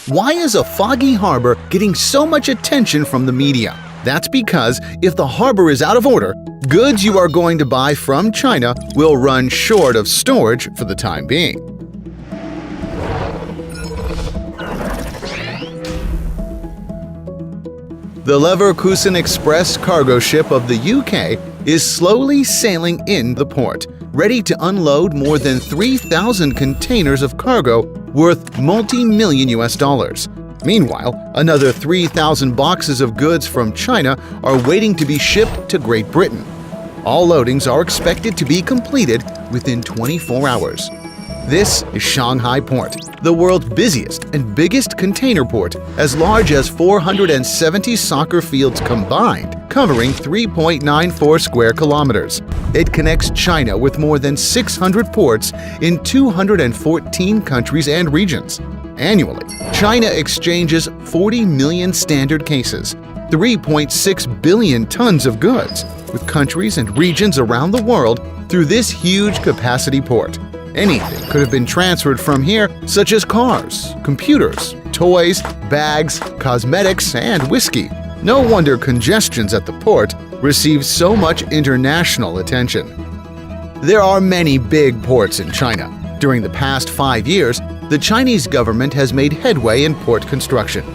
Why is a foggy harbor getting so much attention from the media? That's because if the harbor is out of order, goods you are going to buy from China will run short of storage for the time being. The Leverkusen Express cargo ship of the UK is slowly sailing in the port, ready to unload more than 3,000 containers of cargo worth multi-million US dollars. Meanwhile, another 3,000 boxes of goods from China are waiting to be shipped to Great Britain. All loadings are expected to be completed within 24 hours. This is Shanghai Port, the world's busiest and biggest container port, as large as 470 soccer fields combined, covering 3.94 square kilometers. It connects China with more than 600 ports in 214 countries and regions. Annually, China exchanges 40 million standard cases, 3.6 billion tons of goods, with countries and regions around the world through this huge capacity port. Anything could have been transferred from here, such as cars, computers, toys, bags, cosmetics, and whiskey. No wonder congestions at the port receive so much international attention. There are many big ports in China. During the past 5 years, the Chinese government has made headway in port construction.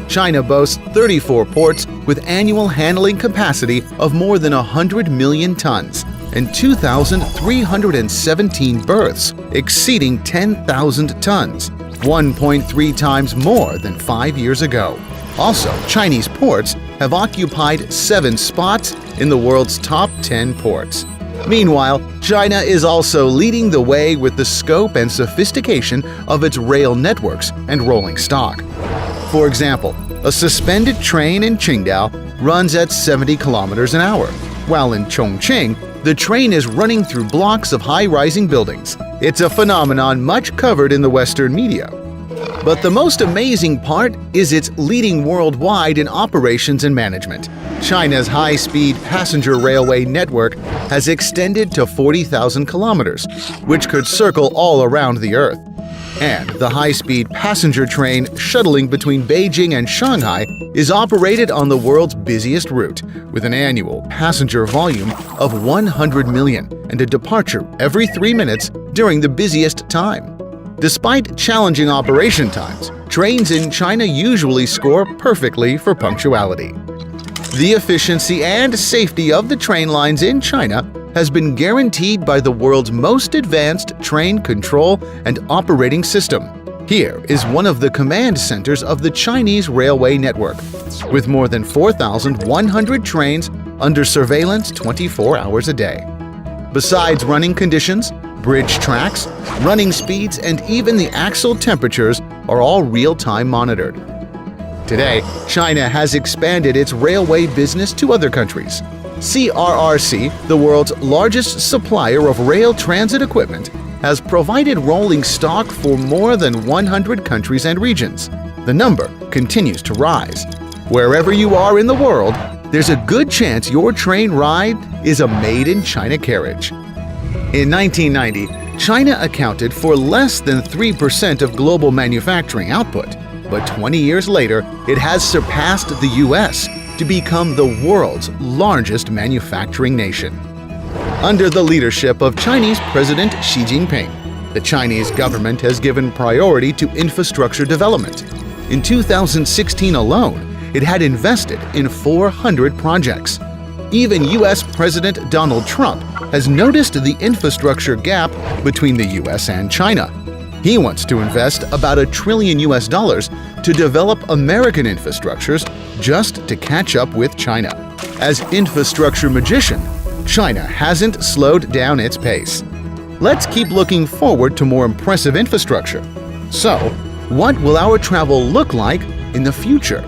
China boasts 34 ports with annual handling capacity of more than 100 million tons and 2,317 berths exceeding 10,000 tons, 1.3 times more than 5 years ago. Also, Chinese ports have occupied 7 spots in the world's top 10 ports. Meanwhile, China is also leading the way with the scope and sophistication of its rail networks and rolling stock. For example, a suspended train in Qingdao runs at 70 kilometers an hour, while in Chongqing, the train is running through blocks of high-rising buildings. It's a phenomenon much covered in the Western media. But the most amazing part is its leading worldwide in operations and management. China's high-speed passenger railway network has extended to 40,000 kilometers, which could circle all around the Earth. And the high-speed passenger train shuttling between Beijing and Shanghai is operated on the world's busiest route, with an annual passenger volume of 100 million and a departure every 3 minutes during the busiest time. Despite challenging operation times, trains in China usually score perfectly for punctuality. The efficiency and safety of the train lines in China has been guaranteed by the world's most advanced train control and operating system. Here is one of the command centers of the Chinese railway network, with more than 4,100 trains under surveillance 24 hours a day. Besides running conditions, bridge tracks, running speeds, and even the axle temperatures are all real-time monitored. Today, China has expanded its railway business to other countries. CRRC, the world's largest supplier of rail transit equipment, has provided rolling stock for more than 100 countries and regions. The number continues to rise. Wherever you are in the world, there's a good chance your train ride is a made-in-China carriage. In 1990, China accounted for less than 3% of global manufacturing output, but 20 years later, it has surpassed the US to become the world's largest manufacturing nation. Under the leadership of Chinese President Xi Jinping, the Chinese government has given priority to infrastructure development. In 2016 alone, it had invested in 400 projects. Even US President Donald Trump has noticed the infrastructure gap between the US and China. He wants to invest about $1 trillion to develop American infrastructures just to catch up with China. As infrastructure magician, China hasn't slowed down its pace. Let's keep looking forward to more impressive infrastructure. So, what will our travel look like in the future?